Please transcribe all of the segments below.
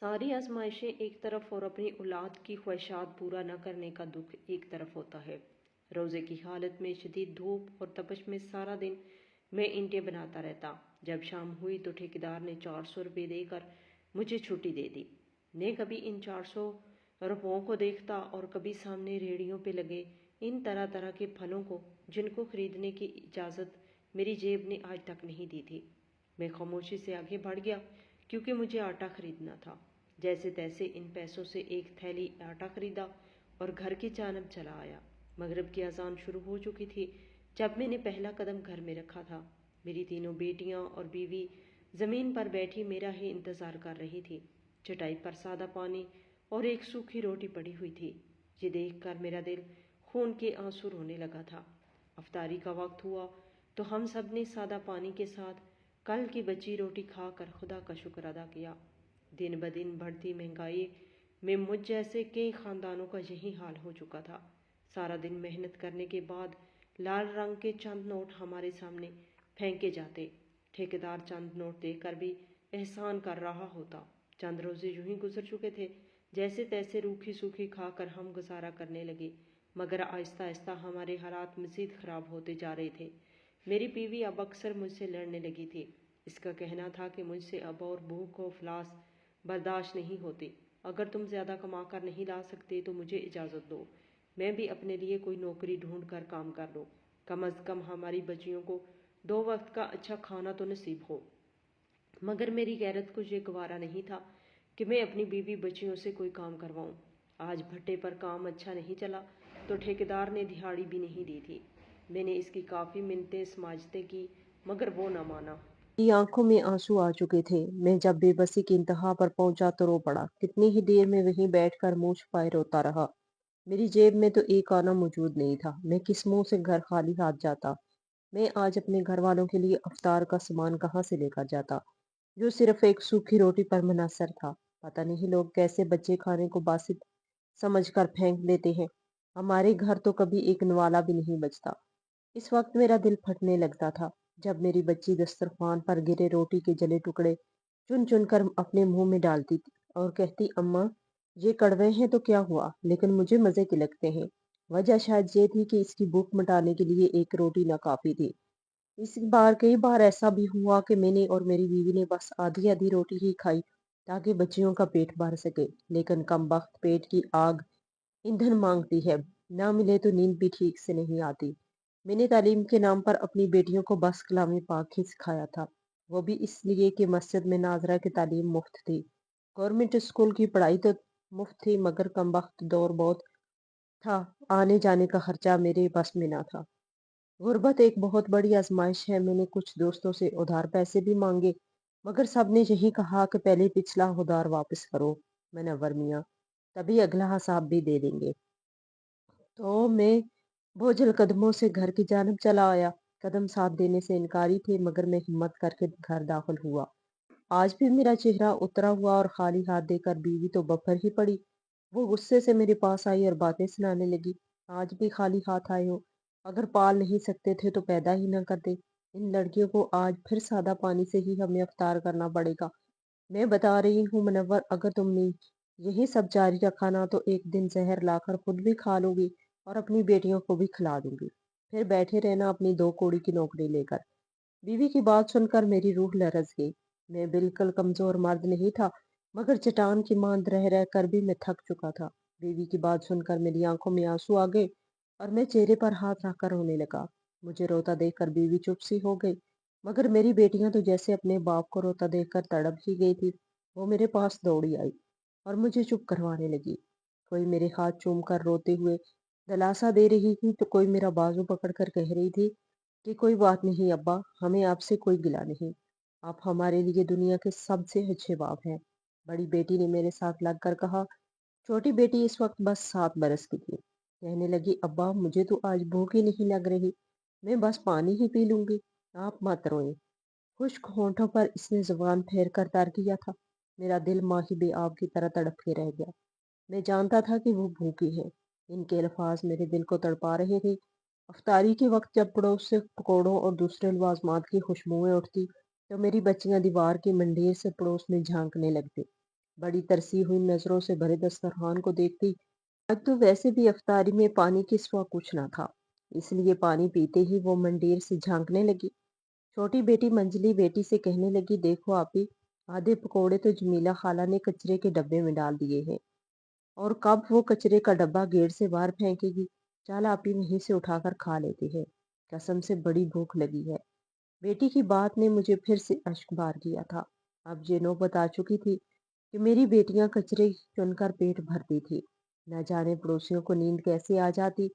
सारी आजमाइशें एक तरफ और अपनी औलाद की ख्वाहिशात पूरा न करने का दुख एक तरफ होता है। रोज़े की हालत में शदीद धूप और तपश में सारा दिन मैं ईंटें बनाता रहता। जब शाम हुई तो ठेकेदार ने 400 रुपये देकर मुझे छुट्टी दे दी। मैं कभी इन 400 रुपयों को देखता और कभी सामने रेहड़ियों पे लगे इन तरह तरह के फलों को, जिनको खरीदने की इजाज़त मेरी जेब ने आज तक नहीं दी थी। मैं खामोशी से आगे बढ़ गया क्योंकि मुझे आटा खरीदना था। जैसे तैसे इन पैसों से एक थैली आटा खरीदा और घर की जानब चला आया। मगरिब की अजान शुरू हो चुकी थी जब मैंने पहला कदम घर में रखा था। मेरी तीनों बेटियां और बीवी ज़मीन पर बैठी मेरा ही इंतज़ार कर रही थी। चटाई पर सादा पानी और एक सूखी रोटी पड़ी हुई थी। ये देखकर मेरा दिल खून के आंसू रोने लगा था। अफ्तारी का वक्त हुआ तो हम सब ने सादा पानी के साथ कल की बची रोटी खाकर खुदा का शुक्र अदा किया। दिन ब दिन बढ़ती महंगाई में मुझ जैसे कई ख़ानदानों का यही हाल हो चुका था। सारा दिन मेहनत करने के बाद लाल रंग के चंद नोट हमारे सामने फेंके जाते। ठेकेदार चंद नोट देकर भी एहसान कर रहा होता। चंद रोज़े यूं ही गुजर चुके थे। जैसे तैसे रूखी सूखी खाकर हम गुजारा करने लगे, मगर आहिस्ता आहिस्ता हमारे हालात मज़ीद ख़राब होते जा रहे थे। मेरी बीवी अब अक्सर मुझसे लड़ने लगी थी। इसका कहना था कि मुझसे अब और भूख व अफलास बर्दाश्त नहीं होती। अगर तुम ज़्यादा कमा कर नहीं ला सकते तो मुझे इजाज़त दो, मैं भी अपने लिए कोई नौकरी ढूंढ कर काम कर लूँ। कम अज़ कम हमारी बच्चियों को 2 वक्त का अच्छा खाना तो नसीब हो। मगर मेरी गैरत को ये गवारा नहीं था कि मैं अपनी बीवी बच्चियों से कोई काम करवाऊँ। आज भट्टे पर काम अच्छा नहीं चला तो ठेकेदार ने दिहाड़ी भी नहीं दी थी। मैंने इसकी काफ़ी मिन्नतें समाजते की, मगर वो न माना। की आंखों में आंसू आ चुके थे। मैं जब बेबसी की इंतहा पर पहुंचा तो रो पड़ा। कितनी ही देर में वहीं बैठकर मुंह छुपाए रोता रहा। मेरी जेब में तो एक आना मौजूद नहीं था। मैं किस मुंह से घर खाली हाथ जाता। मैं आज अपने घर वालों के लिए अफ्तार का सामान कहाँ से लेकर जाता, जो सिर्फ एक सूखी रोटी पर मुनहसर था। पता नहीं लोग कैसे बच्चे खाने को बासी समझकर फेंक देते हैं। हमारे घर तो कभी एक नवाला भी नहीं बचता। इस वक्त मेरा दिल फटने लगता था जब मेरी बच्ची दस्तरखान पर गिरे रोटी के जले टुकड़े चुन चुन कर अपने मुंह में डालती थी और कहती, अम्मा ये कड़वे हैं तो क्या हुआ, लेकिन मुझे मजे के लगते हैं। वजह शायद ये थी कि इसकी भूख मिटाने के लिए एक रोटी ना काफी थी। इस बार कई बार ऐसा भी हुआ कि मैंने और मेरी बीवी ने बस आधी आधी रोटी ही खाई ताकि बच्चियों का पेट भर सके। लेकिन कम वक्त पेट की आग ईंधन मांगती है, ना मिले तो नींद भी ठीक से नहीं आती। मैंने तालीम के नाम पर अपनी बेटियों को बस कलामी पाक ही सिखाया था, वो भी इसलिए कि मस्जिद में नाजरा की तालीम मुफ्त थी। गवर्नमेंट स्कूल की पढ़ाई तो मुफ्त थी, मगर कम वक्त दौर बहुत था, आने जाने का खर्चा मेरे बस में ना था। गुर्बत एक बहुत बड़ी आजमाइश है। मैंने कुछ दोस्तों से उधार पैसे भी मांगे, मगर सबने यही कहा कि पहले पिछला उधार वापस करो मनव्वर मियाँ, तभी अगला हिसाब भी दे देंगे। तो मैं बोझल कदमों से घर की जानब चला आया। कदम साथ देने से इनकारी थे, मगर मैं हिम्मत करके घर दाखिल हुआ। आज भी मेरा चेहरा उतरा हुआ और खाली हाथ देकर बीवी तो बफर ही पड़ी। वो गुस्से से मेरे पास आई और बातें सुनाने लगी। आज भी खाली हाथ आए हो, अगर पाल नहीं सकते थे तो पैदा ही ना करते। इन लड़कियों को आज फिर सादा पानी से ही हमें अफ्तार करना पड़ेगा। मैं बता रही हूँ मुनव्वर, अगर तुमने यही सब जारी रखा ना तो एक दिन जहर लाकर खुद भी खा लूंगी और अपनी बेटियों को भी खिला दूंगी। फिर बैठे रहना अपनी 2 कौड़ी की नौकरी लेकर। बीवी की बात सुनकर मेरी रूह लरज गई। मैं बिल्कुल कमजोर मर्द नहीं था, मगर चट्टान की मांद रह रह कर भी मैं थक चुका था। बीवी की बात सुनकर मेरी आंखों में आंसू आ गए और मैं चेहरे पर हाथ रखकर रोने लगा। मुझे रोता देखकर बीवी चुप सी हो गई, मगर मेरी बेटियां तो जैसे अपने बाप को रोता देखकर तड़प ही गई थी। वो मेरे पास दौड़ी आई और मुझे चुप करवाने लगी। कोई मेरे हाथ चूम कर रोते हुए दिलासा दे रही थी, तो कोई मेरा बाजू पकड़कर कह रही थी कि कोई बात नहीं अब्बा, हमें आपसे कोई गिला नहीं। आप हमारे लिए दुनिया के सबसे अच्छे बाप हैं। बड़ी बेटी ने मेरे साथ लगकर कहा। छोटी बेटी इस वक्त बस 7 बरस की थी। कहने लगी, अब्बा मुझे तो आज भूख ही नहीं लग रही, मैं बस पानी ही पी लूंगी, आप मत रोएं। खुश्क होंठों पर इसने जुबान फेर कर तार किया था। मेरा दिल माही बेआब की तरह तड़प के रह गया। मैं जानता था कि वो भूखी है। इनके अल्फाज मेरे दिल को तड़पा रहे थे। अफ्तारी के वक्त जब पड़ोस से पकौड़ों और दूसरे लवाजमात की खुशबुएं उठती तो मेरी बच्चियां दीवार की मंडेर से पड़ोस में झांकने लगती। बड़ी तरसी हुई नजरों से भरे दस्तरखान को देखती। आज तो वैसे भी अफ्तारी में पानी के सिवा कुछ ना था, इसलिए पानी पीते ही वो मंडेर से झांकने लगी। छोटी बेटी मंजली बेटी से कहने लगी, देखो आपी, आधे पकोड़े तो जमीला खाला ने कचरे के डब्बे में डाल दिए हैं, और कब वो कचरे का डब्बा गेट से बाहर फेंकेगी। चल आपी वहीं से उठाकर खा लेते हैं, कसम से बड़ी भूख लगी है। बेटी की बात ने मुझे फिर से अश्क बार किया था। अब ये नौबत आ चुकी थी कि मेरी बेटियां कचरे चुनकर पेट भरती थी। न जाने पड़ोसियों को नींद कैसे आ जाती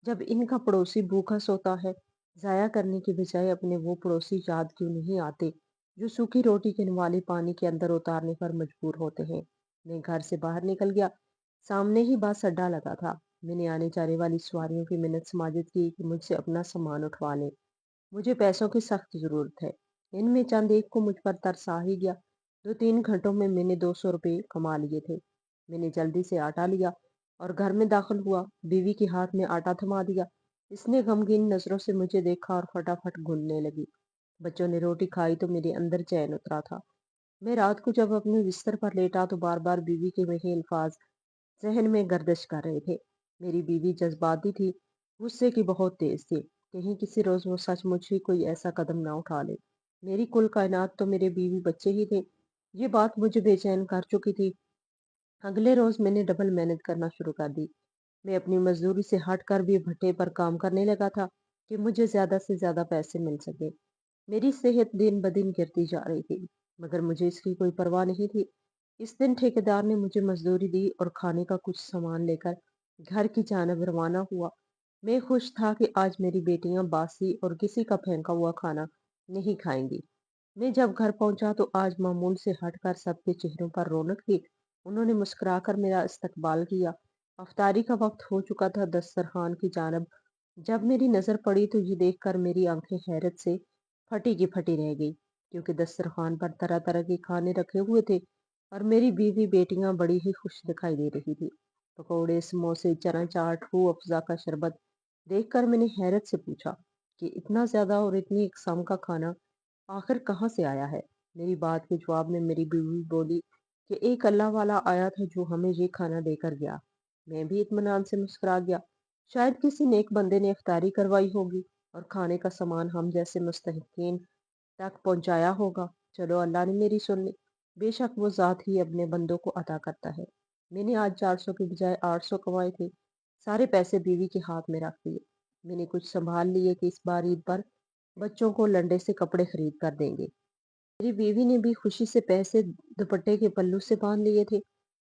जब इनका पड़ोसी भूखा सोता है। जाया करने की बजाय अपने वो पड़ोसी याद क्यों नहीं आते जो सूखी रोटी के निवाले पानी के अंदर उतारने पर मजबूर होते हैं। मैं घर से बाहर निकल गया। सामने ही बस अड्डा लगा था। मैंने आने जाने वाली सवारियों की मिन्नत समाजित की कि मुझसे अपना सामान उठवा लें। मुझे पैसों की सख्त जरूरत है। इनमें चंद एक को मुझ पर तरस आ ही गया। 2-3 घंटों में मैंने 200 रुपये कमा लिए थे। मैंने जल्दी से आटा लिया और घर में दाखिल हुआ। बीवी के हाथ में आटा थमा दिया। इसने गमगीन नजरों से मुझे देखा और फटाफट घूलने लगी। बच्चों ने रोटी खाई तो मेरे अंदर चैन उतरा था। मैं रात को जब अपने बिस्तर पर लेटा तो बार बार बीवी के वही अल्फाज जहन में गर्दिश कर रहे थे। मेरी बीवी जज्बाती थी, गुस्से की बहुत तेज थी। कहीं किसी रोज वो सचमुच ही कोई ऐसा कदम ना उठा ले। मेरी कुल कायनात तो मेरे बीवी बच्चे ही थे। ये बात मुझे बेचैन कर चुकी थी। अगले रोज मैंने डबल मेहनत करना शुरू कर दी। मैं अपनी मजदूरी से हटकर भी भट्टे पर काम करने लगा था कि मुझे ज्यादा से ज्यादा पैसे मिल सके। मेरी सेहत दिन ब दिन गिरती जा रही थी, मगर मुझे इसकी कोई परवाह नहीं थी। इस दिन ठेकेदार ने मुझे मजदूरी दी और खाने का कुछ सामान लेकर घर की जानब रवाना हुआ। मैं खुश था कि आज मेरी बेटियां बासी और किसी का फेंका हुआ खाना नहीं खाएंगी। मैं जब घर पहुंचा तो आज मामूल से हटकर सबके चेहरों पर रौनक थी। उन्होंने मुस्कुराकर मेरा इस्तकबाल किया। अफ्तारी का वक्त हो चुका था। दस्तरखान की जानब जब मेरी नजर पड़ी तो ये देखकर मेरी आंखें हैरत से फटी की फटी रह गई, क्योंकि दस्तरखान पर तरह तरह के खाने रखे हुए थे और मेरी बीवी बेटियां बड़ी ही खुश दिखाई दे रही थी। पकौड़े, समोसे, चना चाट, रूह अफ़ज़ा का शरबत देखकर मैंने हैरत से पूछा कि इतना ज्यादा और इतनी इकसाम का खाना आखिर कहाँ से आया है। मेरी बात के जवाब में मेरी बीवी बोली कि एक अल्लाह वाला आया था जो हमें ये खाना देकर गया। मैं भी इत्मीनान से मुस्कुरा गया। शायद किसी नेक बंदे ने इफ्तारी करवाई होगी और खाने का सामान हम जैसे मुस्तहिकीन तक पहुंचाया होगा। चलो, अल्लाह ने मेरी सुन ली। बेशक वो ज़ात ही अपने बंदों को अता करता है। मैंने आज 400 की बजाय 800 कमाए थे। सारे पैसे बीवी के हाथ में रख दिए। मैंने कुछ संभाल लिए कि इस बार ईद पर बच्चों को लंडे से कपड़े खरीद कर देंगे। मेरी बीवी ने भी खुशी से पैसे दुपट्टे के पल्लू से बांध लिए थे।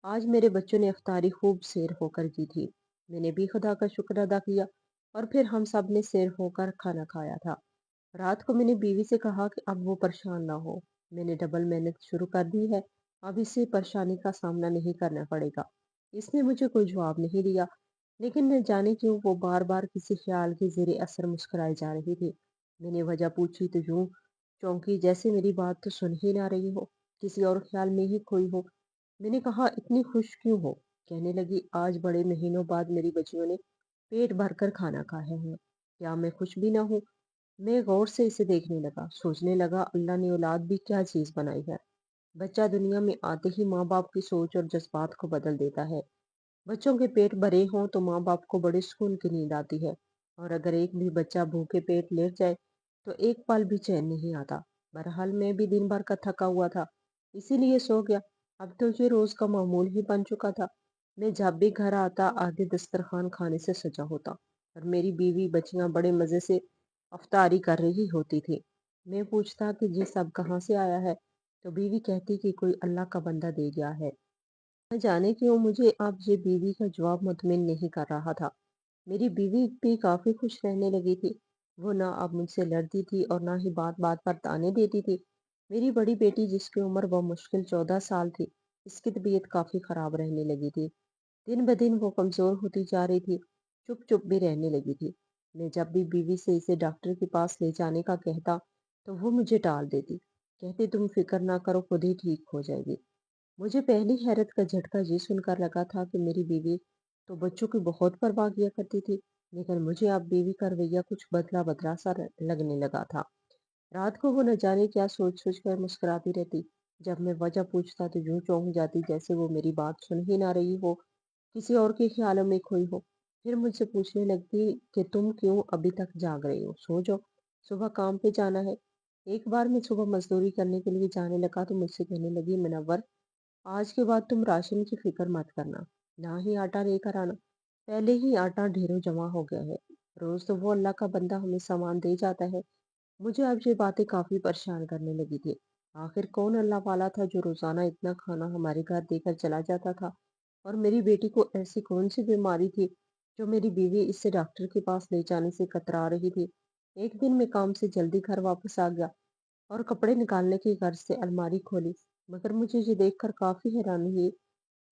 आज मेरे बच्चों ने इफ्तारी खूब सैर होकर की थी। मैंने भी खुदा का शुक्र अदा किया और फिर हम सब ने सैर होकर खाना खाया था। रात को मैंने बीवी से कहा कि अब वो परेशान ना हो। मैंने डबल मेहनत शुरू कर दी है। अब इसे परेशानी का सामना नहीं करना पड़ेगा। इसने मुझे कोई जवाब नहीं दिया, लेकिन न जाने क्यों वो बार बार किसी ख्याल के जेरे असर मुस्कुराई जा रही थी। मैंने वजह पूछी तो यूं चौंकी जैसे मेरी बात तो सुन ही ना रही हो, किसी और ख्याल में ही खोई हो। मैंने कहा, इतनी खुश क्यों हो? कहने लगी, आज बड़े महीनों बाद मेरी बच्चियों ने पेट भरकर खाना खाया है। क्या मैं खुश भी ना हूँ? मैं गौर से इसे देखने लगा, सोचने लगा, अल्लाह ने औलाद भी क्या चीज बनाई है। बच्चा दुनिया में आते ही माँ बाप की सोच और जज्बात को बदल देता है। बच्चों के पेट भरे हों तो माँ बाप को बड़े सुकून की नींद आती है, और अगर एक भी बच्चा भूखे पेट लेट जाए तो एक पल भी चैन नहीं आता। बहरहाल मैं भी दिन भर का थका हुआ था, इसीलिए सो गया। अब तो ये रोज का मामूल ही बन चुका था। मैं जब भी घर आता आगे दस्तरखान खाने से सजा होता और मेरी बीवी बच्चियां बड़े मजे से अफ्तारी कर रही होती थी। मैं पूछता कि ये सब कहाँ से आया है, तो बीवी कहती कि कोई अल्लाह का बंदा दे गया है। न जाने क्यों मुझे अब ये बीवी का जवाब मुतमिन नहीं कर रहा था। मेरी बीवी भी काफी खुश रहने लगी थी। वो ना अब मुझसे लड़ती थी और ना ही बात बात पर ताने देती थी। मेरी बड़ी बेटी, जिसकी उम्र वो मुश्किल 14 साल थी, इसकी तबीयत काफी खराब रहने लगी थी। दिन ब दिन वो कमजोर होती जा रही थी, चुप चुप भी रहने लगी थी। मैं जब भी बीवी से इसे डॉक्टर के पास ले जाने का कहता तो वो मुझे टाल देती, कहती तुम फिक्र ना करो, खुद ही ठीक हो जाएगी। मुझे पहली हैरत का झटका ये सुनकर लगा था कि मेरी बीवी तो बच्चों की बहुत परवाह किया करती थी, लेकिन मुझे अब बीवी का रवैया कुछ बदला बदला सा लगने लगा था। रात को वो न जाने क्या सोच सोच कर मुस्कुराती रहती। जब मैं वजह पूछता तो यूं चौंक जाती जैसे वो मेरी बात सुन ही ना रही हो, किसी और के ख्यालों में खोई हो। फिर मुझसे पूछने लगती कि तुम क्यों अभी तक जाग रही हो, सो जाओ, सुबह काम पे जाना है। एक बार मैं सुबह मजदूरी करने के लिए जाने लगा तो मुझसे कहने लगी, मुनव्वर, आज के बाद तुम राशन की फिक्र मत करना, ना ही आटा लेकर आना। पहले ही आटा ढेरों जमा हो गया है। रोज तो वो अल्लाह का बंदा हमें सामान दे जाता है। मुझे अब ये बातें काफी परेशान करने लगी थी। आखिर कौन अल्लाह वाला था जो रोजाना इतना खाना हमारे घर देकर चला जाता था? और मेरी बेटी को ऐसी कौन सी बीमारी थी जो मेरी बीवी इसे डॉक्टर के पास ले जाने से कतरा रही थी? एक दिन मैं काम से जल्दी घर वापस आ गया और कपड़े निकालने की गर्ज से अलमारी खोली, मगर मुझे ये देखकर काफी हैरानी हुई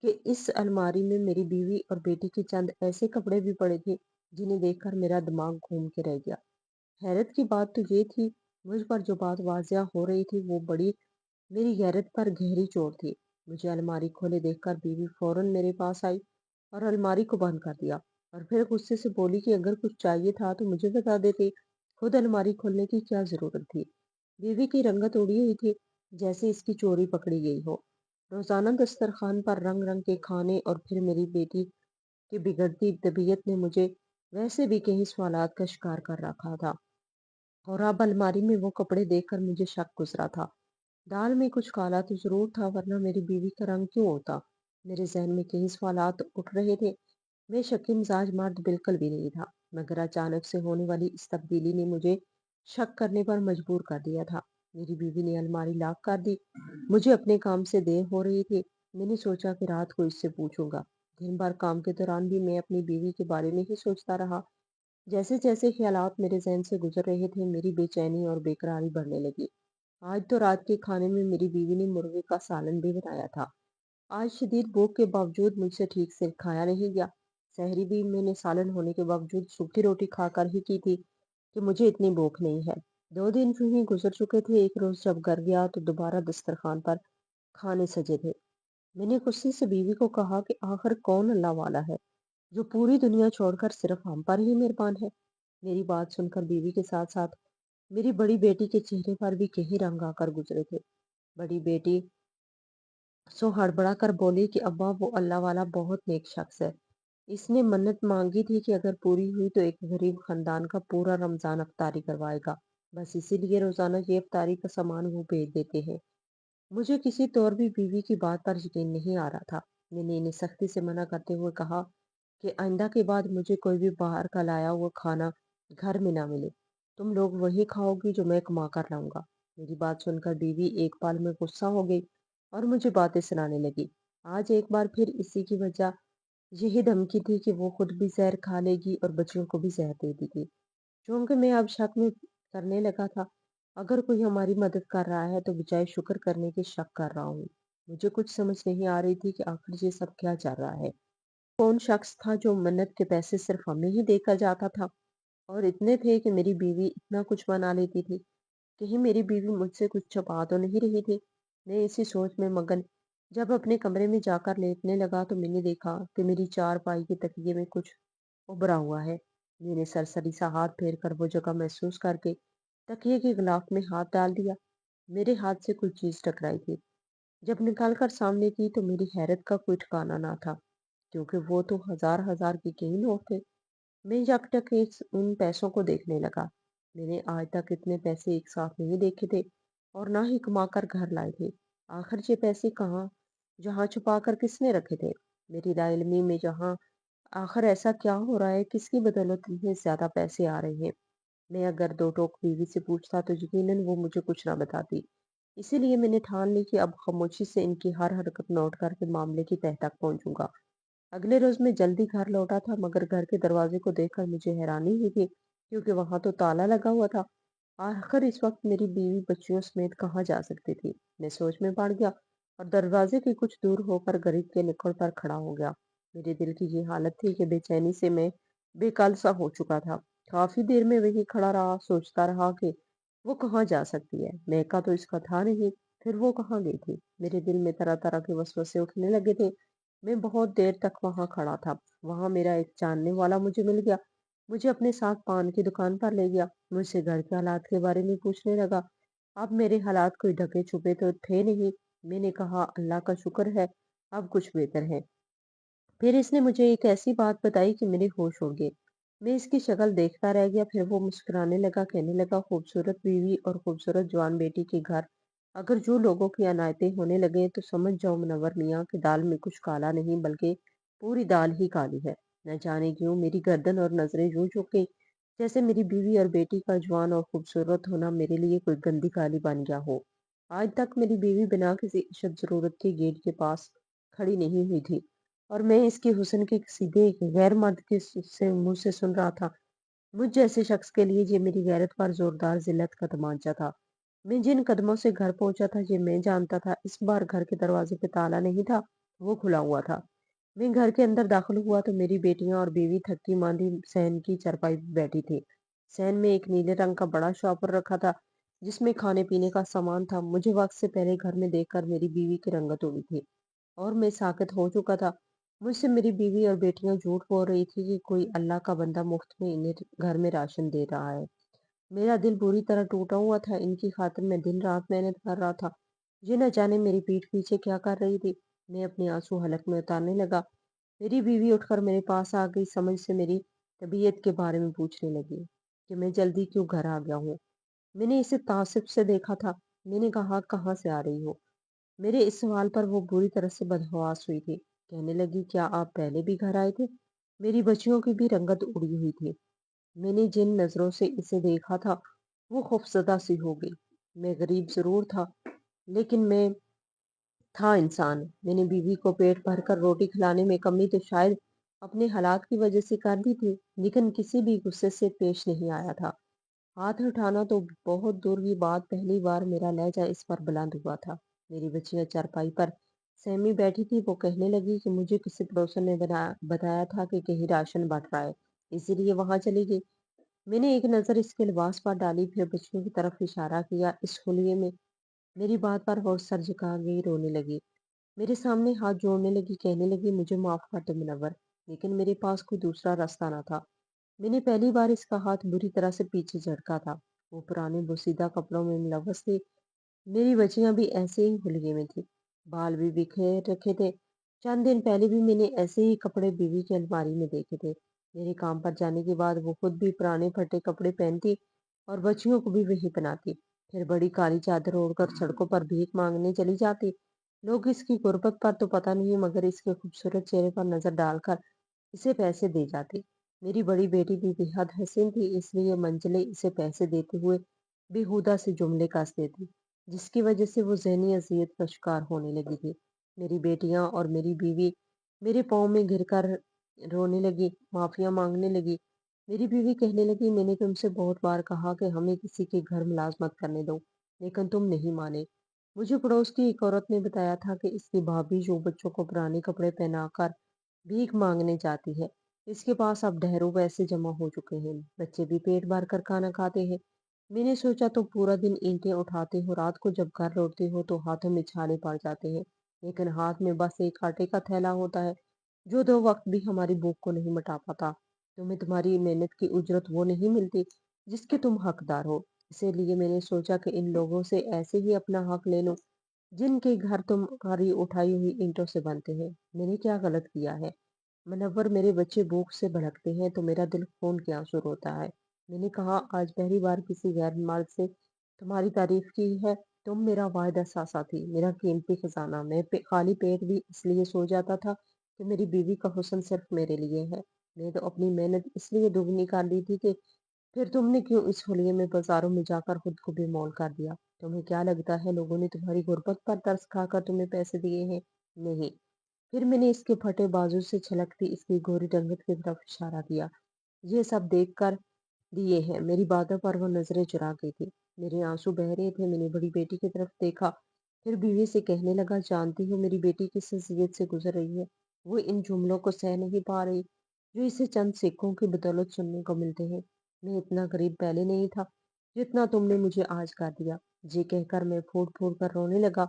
कि इस अलमारी में मेरी बीवी और बेटी के चंद ऐसे कपड़े भी पड़े थे जिन्हें देखकर मेरा दिमाग घूम के रह गया। हैरत की बात तो ये थी, मुझ पर जो बात वाजिया हो रही थी वो बड़ी मेरी गैरत पर गहरी चोट थी। मुझे अलमारी खोले देखकर बीवी फौरन मेरे पास आई और अलमारी को बंद कर दिया और फिर गुस्से से बोली कि अगर कुछ चाहिए था तो मुझे बता देते, खुद अलमारी खोलने की क्या जरूरत थी। बीवी की रंगत उड़ी हुई थी, जैसे इसकी चोरी पकड़ी गई हो। रोजाना दस्तरखान पर रंग रंग के खाने और फिर मेरी बेटी की बिगड़ती तबीयत ने मुझे वैसे भी कई सवालात का शिकार कर रखा था। और अब अलमारी में वो कपड़े देखकर मुझे शक गुजरा था। दाल में कुछ काला तो जरूर था, वरना मेरी बीवी का रंग क्यों होता? मेरे जहन में कई सवालात उठ रहे थे। मैं शकी मिजाज मर्द बिल्कुल भी नहीं था, मगर अचानक से होने वाली इस तब्दीली ने मुझे शक करने पर मजबूर कर दिया था। मेरी बीवी ने अलमारी लॉक कर दी। मुझे अपने काम से देर हो रही थी। मैंने सोचा कि रात को इससे पूछूंगा। दिन भर काम के दौरान भी मैं अपनी बीवी के बारे में ही सोचता रहा। जैसे जैसे ख्यालात मेरे जहन से गुजर रहे थे, मेरी बेचैनी और बेकरारी बढ़ने लगी। आज तो रात के खाने में मेरी बीवी ने मुर्गे का सालन भी बनाया था। आज शदीद भूख के बावजूद मुझसे ठीक से खाया नहीं गया। सहरी भी मैंने सालन होने के बावजूद सूखी रोटी खाकर ही की थी कि मुझे इतनी भूख नहीं है। 2 दिन यूं ही गुजर चुके थे। एक रोज जब घर गया तो दोबारा दस्तरखान पर खाने सजे थे। मैंने गुस्से से बीवी को कहा कि आखिर कौन अल्लाह वाला है जो पूरी दुनिया छोड़कर सिर्फ हम पर ही मेहरबान है। मेरी बात सुनकर बीवी के साथ साथ मेरी बड़ी बेटी के चेहरे पर भी कई रंग आकर गुजरे थे। बड़ी बेटी सो हड़बड़ा कर बोली कि अब्बा, वो अल्लाह वाला बहुत नेक शख्स है। इसने मन्नत मांगी थी कि अगर पूरी हुई तो एक गरीब खानदान का पूरा रमजान अफ्तारी करवाएगा। बस इसीलिए रोजाना ये अफ्तारी का सामान वो भेज देते हैं। मुझे किसी तौर भी बीवी की बात पर यकीन नहीं आ रहा था। मैंने इन्हें सख्ती से मना करते हुए कहा कि आइंदा के बाद मुझे कोई भी बाहर का लाया हुआ खाना घर में ना मिले। तुम लोग वही खाओगी जो मैं कमा कर लाऊंगा। मेरी बात सुनकर बीवी एक पाल में गुस्सा हो गई और मुझे बातें सुनाने लगी। आज एक बार फिर इसी की वजह यही धमकी थी कि वो खुद भी जहर खा लेगी और बच्चियों को भी जहर दे देगी। चूंकि मैं अब शक में करने लगा था, अगर कोई हमारी मदद कर रहा है तो बजाय शुक्र करने के शक कर रहा हूँ। मुझे कुछ समझ नहीं आ रही थी कि आखिर ये सब क्या चल रहा है। कौन शख्स था जो मन्नत के पैसे सिर्फ हमें ही देकर जाता था और इतने थे कि मेरी बीवी इतना कुछ बना लेती थी। कहीं मेरी बीवी मुझसे कुछ छुपा तो नहीं रही थी। मैं इसी सोच में मगन जब अपने कमरे में जाकर लेटने लगा तो मैंने देखा कि मेरी चारपाई के तकिए में कुछ उभरा हुआ है। मैंने सरसरी सा हाथ फेर कर वो जगह महसूस करके तकिए के गिलाफ में हाथ डाल दिया। मेरे हाथ से कोई चीज टकराई थी। जब निकाल कर सामने की तो मेरी हैरत का कोई ठिकाना ना था, क्योंकि वो तो हजार हजार के कई नोट थे। मैं यकटक उन पैसों को देखने लगा। मैंने आज तक इतने पैसे एक साथ नहीं देखे थे और ना ही कमा कर घर लाए थे। आखिर ये पैसे कहाँ, जहाँ छुपा कर किसने रखे थे? मेरी लाइलमी में जहाँ आखिर ऐसा क्या हो रहा है, किसकी बदौलत इतने ज्यादा पैसे आ रहे हैं? मैं अगर दो टोक बीवी से पूछता तो यकीनन वो मुझे कुछ ना बताती। इसीलिए मैंने ठान ली कि अब खामोशी से इनकी हर हरकत नोट करके मामले की तह तक पहुंचूंगा। अगले रोज मैं जल्दी घर लौटा था, मगर घर के दरवाजे को देखकर मुझे हैरानी हुई थी, क्योंकि वहां तो ताला लगा हुआ था। आखिर इस वक्त मेरी बीवी बच्चियों समेत कहाँ जा सकती थी? मैं सोच में पड़ गया और दरवाजे के कुछ दूर होकर गरीब के निकड़ पर खड़ा हो गया। मेरे दिल की ये हालत थी कि बेचैनी से मैं बेकल सा हो चुका था। काफी देर में वहीं खड़ा रहा, सोचता रहा कि वो कहाँ जा सकती है। मैका तो इसका था नहीं, फिर वो कहाँ गई थी? मेरे दिल में तरह तरह के वसवसे उठने लगे थे। मैं बहुत देर तक वहां खड़ा था। वहां मेरा एक जानने वाला मुझे मिल गया। मुझे अपने साथ पान की दुकान पर ले गया। मुझसे घर के हालात के बारे में पूछने लगा। अब मेरे हालात कोई ढके छुपे तो थे नहीं। میں نے کہا, اللہ का शुक्र है, अब कुछ बेहतर है. फिर इसने मुझे एक ऐसी बात बताई कि मेरे होश उड़ गए. मैं इसकी शक्ल देखता रह गया. फिर वो मुस्कुराने लगा, कहने लगा, खूबसूरत बीवी और खूबसूरत जवान बेटी के घर अगर जो लोगों की अनायतें होने लगे तो समझ जाओ मुनव्वर मियाँ की दाल में कुछ काला नहीं बल्कि पूरी दाल ही काली है. न जाने क्यों मेरी गर्दन और नजरें यूं झुक गई, जैसे मेरी बीवी और बेटी का जवान और खूबसूरत होना मेरे लिए कोई गंदी काली बन गया हो. आज तक मेरी बीवी बिना किसी इज्जत जरूरत के गेट के पास खड़ी नहीं हुई थी और मैं इसके हुस्न के सीधे गैर मर्द के से मुंह से सुन रहा था. मुझ जैसे शख्स के लिए ये मेरी गैरत पर जोरदार जिल्लत का तमांचा था. मैं जिन कदमों से घर पहुंचा था ये मैं जानता था. इस बार घर के दरवाजे पे ताला नहीं था, वो खुला हुआ था. मैं घर के अंदर दाखिल हुआ तो मेरी बेटियां और बीवी थकी मांदी सहन की चारपाई पे बैठी थी. सहन में एक नीले रंग का बड़ा शॉपर रखा था जिसमें खाने पीने का सामान था. मुझे वक्त से पहले घर में देखकर मेरी बीवी की रंगत उड़ी थी और मैं साकित हो चुका था. मुझसे मेरी बीवी और बेटियां झूठ बोल रही थी कि कोई अल्लाह का बंदा मुफ्त में इन्हें घर में राशन दे रहा है. मेरा दिल बुरी तरह टूटा हुआ था. इनकी खातिर मैं दिन रात मेहनत कर रहा था. ये न जाने मेरी पीठ पीछे क्या कर रही थी. मैं अपने आंसू हलक में उतारने लगा. मेरी बीवी उठकर मेरे पास आ गई. समझ से मेरी तबीयत के बारे में पूछने लगी कि मैं जल्दी क्यों घर आ गया हूँ. मैंने इसे तासुब से देखा था. मैंने कहा, कहाँ से आ रही हो. मेरे इस सवाल पर वो बुरी तरह से बदहवास हुई थी. कहने लगी, क्या आप पहले भी घर आए थे. मेरी बच्चियों की भी रंगत उड़ी हुई थी. मैंने जिन नजरों से इसे देखा था वो खौफजदा सी हो गई. मैं गरीब जरूर था लेकिन मैं था इंसान. मैंने बीवी को पेट भरकर रोटी खिलाने में कमी तो शायद अपने हालात की वजह से कर दी थी, लेकिन किसी भी गुस्से से पेश नहीं आया था. हाथ उठाना तो बहुत दूर की बात, पहली बार मेरा लहजा इस पर बुलंद हुआ था. मेरी बच्चियां चारपाई पर सहमी बैठी थी. वो कहने लगी कि मुझे किसी पड़ोसन ने बताया था कि कहीं राशन बंट रहा है, इसीलिए वहां चली गई. मैंने एक नजर इसके लिबास पर डाली, फिर बच्चियों की तरफ इशारा किया. इस होलिये में मेरी बात पर वो सर झुका गई, रोने लगी. मेरे सामने हाथ जोड़ने लगी, कहने लगी, मुझे माफ कर दो मुनव्वर, लेकिन मेरे पास कोई दूसरा रास्ता ना था. मैंने पहली बार इसका हाथ बुरी तरह से पीछे झटका था. वो पुराने बोसीदा कपड़ों में मुलव्वस थी. मेरी बच्चियां भी ऐसे ही हुलिये में थी. बाल भी बिखेर रखे थे. चंद दिन पहले भी मैंने ऐसे ही कपड़े बीवी की अलमारी में देखे थे. मेरे काम पर जाने के बाद वो खुद भी पुराने फटे कपड़े पहनती और बच्चियों को भी वही पहनाती. फिर बड़ी काली चादर ओढ़कर सड़कों पर भीख मांगने चली जाती. लोग इसकी गुर्बत पर तो पता नहीं मगर इसके खूबसूरत चेहरे पर नजर डालकर इसे पैसे दे जाती. मेरी बड़ी बेटी भी बेहद हसीन थी, इसलिए मंजिलें इसे पैसे देते हुए बेहुदा से जुमले कस देती, जिसकी वजह से वो ज़हनी अज़ियत का शिकार होने लगी थी. मेरी बेटियां और मेरी बीवी मेरे पाँव में गिरकर रोने लगी, माफिया मांगने लगी. मेरी बीवी कहने लगी, मैंने तुमसे बहुत बार कहा कि हमें किसी के घर मुलाजमत करने दो, लेकिन तुम नहीं माने. मुझे पड़ोस की एक औरत ने बताया था कि इसकी भाभी जो बच्चों को पुराने कपड़े पहनाकर भीख मांगने जाती है, इसके पास अब ढेरों पैसे जमा हो चुके हैं. बच्चे भी पेट भर कर खाना खाते हैं. मैंने सोचा तो पूरा दिन ईंटें उठाते हो, रात को जब घर लौटते हो तो हाथों में छाले पड़ जाते हैं, लेकिन हाथ में बस एक आटे का थैला होता है जो दो वक्त भी हमारी भूख को नहीं मिटा पाता. तुम्हें तुम्हारी मेहनत की उजरत वो नहीं मिलती जिसके तुम हकदार हो. इसीलिए मैंने सोचा कि इन लोगों से ऐसे ही अपना हक ले लो जिनके घर तुम्हारी उठाई हुई ईंटों से बनते हैं. मैंने क्या गलत किया है मुनव्वर. मेरे बच्चे भूख से भड़कते हैं तो मेरा दिल खून के आंसू रोता है. मैंने कहा, आज पहली बार किसी गैर मर्द से तुम्हारी तारीफ की है. तुम मेरा वाहिद असासा थी, मेरा कीमती खजाना. मैं खाली पेट भी इसलिए सो जाता था कि मेरी बीवी का हुस्न सिर्फ मेरे लिए है. मैं तो अपनी मेहनत इसलिए दुगनी कर ली थी कि फिर तुमने क्यों इस होलिये में बाजारों में जाकर खुद को बेमौल कर दिया. तुम्हें क्या लगता है लोगों ने तुम्हारी गुर्बत पर तरस खाकर तुम्हें पैसे दिए हैं. नहीं. फिर मैंने इसके फटे बाजू से छलकती इसकी गोरी रंगत की तरफ इशारा किया. ये सब देखकर दिए हैं. मेरी बातों पर वो नजरें चुरा गई थी. मेरे आंसू बह रहे थे. मैंने बड़ी बेटी की तरफ देखा, फिर बीवी से कहने लगा, जानती हो मेरी बेटी किस अज़ियत से गुजर रही है. वो इन जुमलों को सह नहीं पा रही जो इसे चंद सिक्कों की बदौलत सुनने को मिलते हैं. मैं इतना गरीब पहले नहीं था जितना तुमने मुझे आज कर दिया. ये कहकर मैं फूट फूट कर रोने लगा.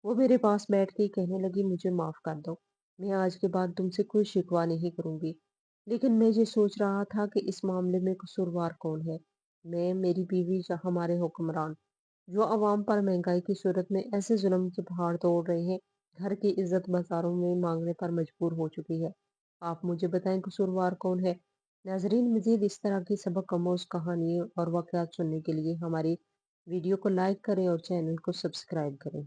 वो मेरे पास बैठ के कहने लगी, मुझे माफ कर दो. मैं आज के बाद तुमसे कोई शिकवा नहीं करूंगी. लेकिन मैं ये सोच रहा था कि इस मामले में कसूरवार कौन है. मैं, मेरी बीवी या हमारे हुक्मरान. جو عوام پر مہنگائی کی صورت میں ایسے ظلم کے پہاڑ توڑ رہے ہیں، گھر کی عزت بازاروں میں مانگنے پر مجبور ہو چکی ہے۔ آپ مجھے بتائیں قصوروار کون ہے؟ ناظرین، مزید اس طرح کی سبق آموز کہانیوں اور واقعات سننے کے لیے ہماری ویڈیو کو لائک کریں اور چینل کو سبسکرائب کریں۔